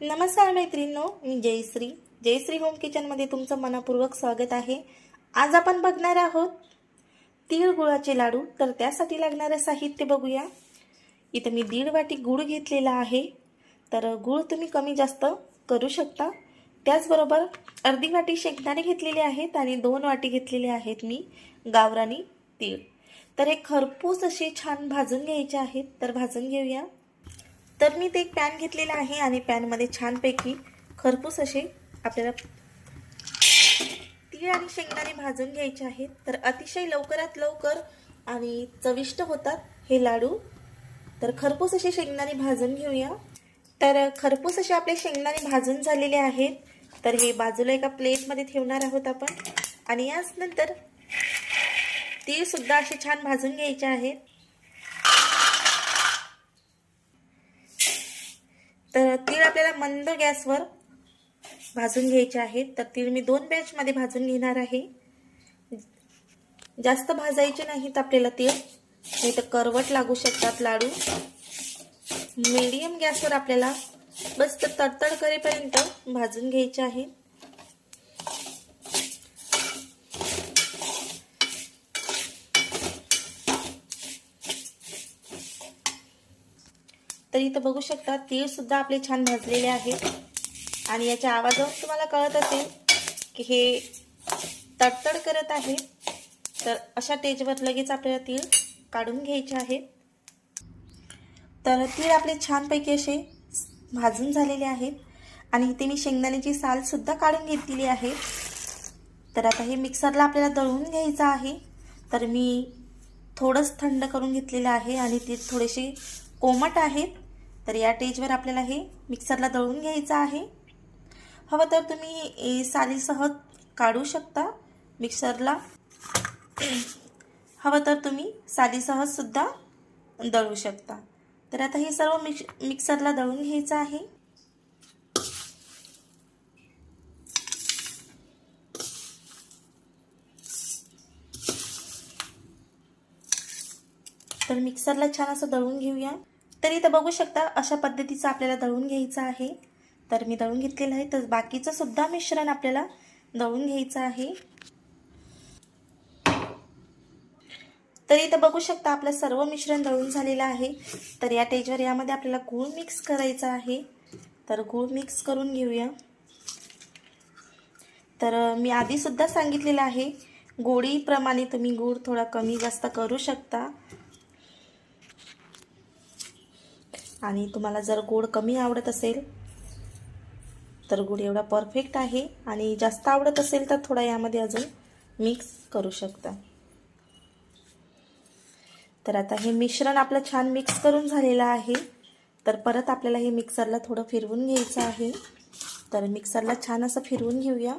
नमस्कार मैत्रिणींनो, मी जयश्री होम किचनमध्ये तुमचं मनपूर्वक स्वागत आहे। आज आपण बघणार आहोत तीळ गुळाचे लाडू। तर त्यासाठी लागणारे साहित्य बघूया। इथे मी 1.5 वाटी गूळ घेतलेला आहे। तर गूळ तुम्ही कमी जास्त करू शकता। त्याचबरोबर अर्धी वाटी शेंगदाणे घेतलेले आहेत आणि 2 वाटी घेतलेले आहेत मी गावरानी तीळ। तर हे खरपूस असे छान भाजून घ्यायचे आहेत। तर भाजून घेऊया। तर मी ते एक पॅन घेतलेला आहे आणि पॅनमध्ये छानपैकी खरपूस असे आपल्याला तीळ आणि शेंगदाणे भाजून घ्यायचे आहेत। तर अतिशय लवकरात लवकर आणि चविष्ट होतात हे लाडू। तर खरपूस असे शेंगदाणे भाजून घेऊया। तर खरपूस असे आपले शेंगदाणे भाजून झालेले आहेत। तर हे बाजूला एका प्लेटमध्ये ठेवणार आहोत आपण। आणि याच नंतर तीळ सुद्धा असे छान भाजून घ्यायचे आहेत। तर तीळ आपल्याला मंद गॅसवर भाजून घ्यायचे आहेत। तर तीळ मी 2 बॅचमध्ये भाजून घेणार आहे। जास्त भाजायचे नाहीत आपल्याला तीळ, नाही तर करवट लागू शकतात लाडू। मीडियम गॅसवर आपल्याला बस तडतड करेपर्यंत भाजून घ्यायचे आहे। तर इथं बघू शकता तीळ सुद्धा आपले छान भाजलेले आहेत आणि याच्या आवाजावरून तुम्हाला कळत असेल की हे तडतड करत आहे। तर अशा स्टेजवर लगेच आपल्याला तीळ काढून घ्यायचे आहेत। तर तीळ आपले छानपैकी असे भाजून झालेले आहेत आणि इथे मी शेंगदाण्याची साल सुद्धा काढून घेतलेली आहे। तर आता हे मिक्सरला आपल्याला दळून घ्यायचं आहे। तर मी थोडंच थंड करून घेतलेलं आहे आणि ते थोडेसे कोमट आहेत। तर या स्टेजवर आपल्याला हे मिक्सरला दळून घ्यायचं आहे। हवं तर तुम्ही सालीसह काढू शकता मिक्सरला, हवं तर तुम्ही सालीसह सुद्धा दळू शकता। तर आता हे सर्व मिक्सरला दळून घ्यायचं आहे। तर मिक्सरला छान असं दळून घेऊया। तर इथं बघू शकता अशा पद्धतीचं आपल्याला दळून घ्यायचं आहे। तर मी दळून घेतलेलं आहे। तर बाकीचं सुद्धा मिश्रण आपल्याला दळून घ्यायचं आहे। तर इथं बघू शकता आपलं सर्व मिश्रण दळून झालेलं आहे। तर या स्टेजवर यामध्ये आपल्याला गूळ मिक्स करायचा आहे। तर गूळ मिक्स करून घेऊया। तर मी आधी सुद्धा सांगितलेलं आहे गोडीप्रमाणे तुम्ही गूळ थोडा कमी जास्त करू शकता। आणि तुम्हाला जर गोड कमी आवडत असेल तर गूळ एवढा परफेक्ट आहे आणि जास्त आवडत असेल तर थोडा यामध्ये अजून मिक्स करू शकता। तर आता हे मिश्रण आपलं छान मिक्स करून झालेलं आहे। तर परत आपल्याला हे मिक्सरला थोडं फिरवून घ्यायचं आहे। तर मिक्सरला छान असं फिरवून घेऊया।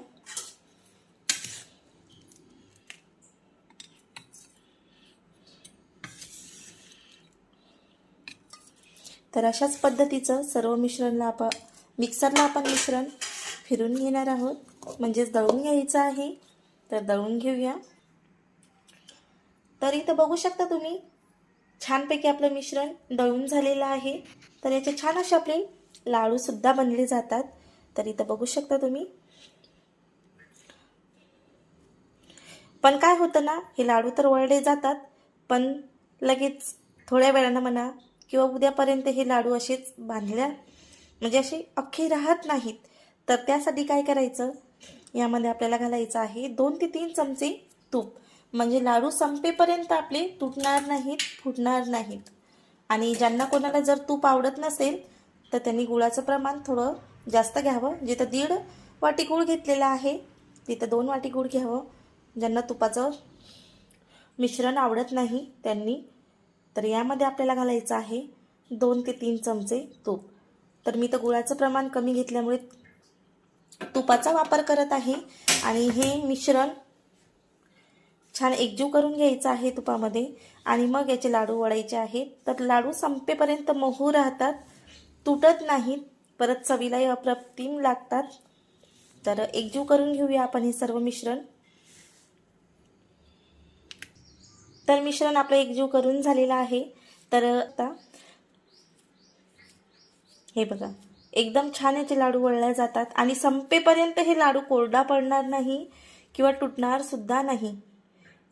तर अशाच पद्धतीचं सर्व मिक्सरला आपण मिश्रण फिरून घेणार आहोत, म्हणजेच दळून घ्यायचं आहे। तर दळून घेऊया। तर इथं बघू शकता तुम्ही छानपैकी आपलं मिश्रण दळून झालेलं आहे। तर याचे छान असे आपले लाडू सुद्धा बनले जातात। तर इथं बघू शकता तुम्ही। पण काय होतं ना, हे लाडू तर वळले जातात पण लगेच थोड्या वेळानं म्हणा किंवा उद्यापर्यंत हे लाडू असेच बांधल्या म्हणजे असे अख्खे राहत नाहीत। तर त्यासाठी काय करायचं, यामध्ये आपल्याला घालायचं आहे 2 ते 3 चमचे तूप। म्हणजे लाडू संपेपर्यंत आपले तुटणार नाहीत, फुटणार नाहीत। आणि ज्यांना कोणाला जर तूप आवडत नसेल तर त्यांनी गुळाचं प्रमाण थोडं जास्त घ्यावं। जिथं 1.5 वाटी गूळ घेतलेला आहे तिथं 2 वाटी गूळ घ्यावं, ज्यांना तुपाचं मिश्रण आवडत नाही त्यांनी। तर यामध्ये आपल्याला घालायचं आहे 2 ते 3 चमचे तूप। तर मी तर गुळाचं प्रमाण कमी घेतल्यामुळे तुपाचा वापर करत आहे। आणि हे मिश्रण छान एकजीव करून घ्यायचं आहे तुपामध्ये आणि मग याचे लाडू वळायचे आहेत। तर लाडू संपेपर्यंत मऊ राहतात, तुटत नाहीत, परत चवीलाही अप्रतिम लागतात। तर एकजीव करून घेऊया आपण हे सर्व मिश्रण। तर मिश्रण आपलं एकजीव करून झालेलं आहे। तर आता हे बघा एकदम छान याचे लाडू वळले जातात आणि संपेपर्यंत हे लाडू कोरडा पडणार नाही किंवा तुटणार सुद्धा नाही.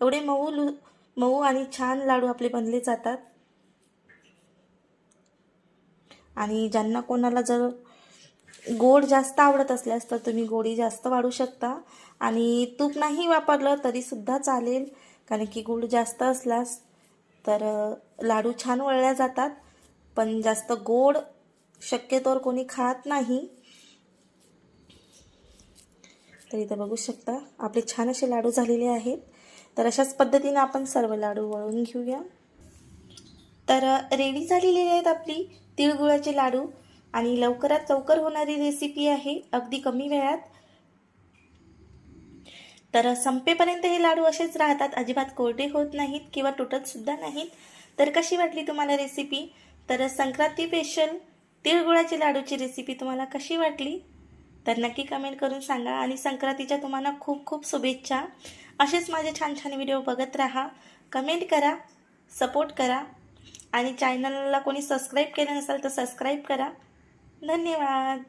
एवढे मऊ आणि छान लाडू आपले बनले जातात. आणि ज्यांना कोणाला जर गोड जास्त आवडत असल्यास तर तुम्ही गोडी जास्त वाढवू शकता आणि तूप नाही वापरलं तरी सुद्धा चालेल, कारण की गोड जास्त असल्यास तर लाडू छान वळल्या जातात. पण जास्त गोड शक्यतोवर कोणी खात नाही. तर इथं बघू शकता आपले छान असे लाडू झालेले आहेत. तर अशाच पद्धतीने आपण सर्व लाडू वळून घेऊया. तर रेडी झालेली आहेत आपली तिळगुळाचे लाडू आणि लवकरात लवकर होणारी रेसिपी आहे, अगदी कमी वेळात. तर संपेपर्यंत हे लाडू असेच राहतात, अजिबात कोरडे होत नाहीत किंवा तुटत सुद्धा नाहीत. तर कशी वाटली तुम्हाला रेसिपी? तर संक्रांती स्पेशल तिळगुळाची लाडूची रेसिपी तुम्हाला कशी वाटली तर नक्की कमेंट करून सांगा. आणि संक्रांतीच्या तुम्हाला खूप खूप शुभेच्छा. असेच माझे छान छान व्हिडिओ बघत राहा, कमेंट करा, सपोर्ट करा आणि चॅनलला कोणी सबस्क्राईब केलं नसेल तर सबस्क्राईब करा. धन्यवाद.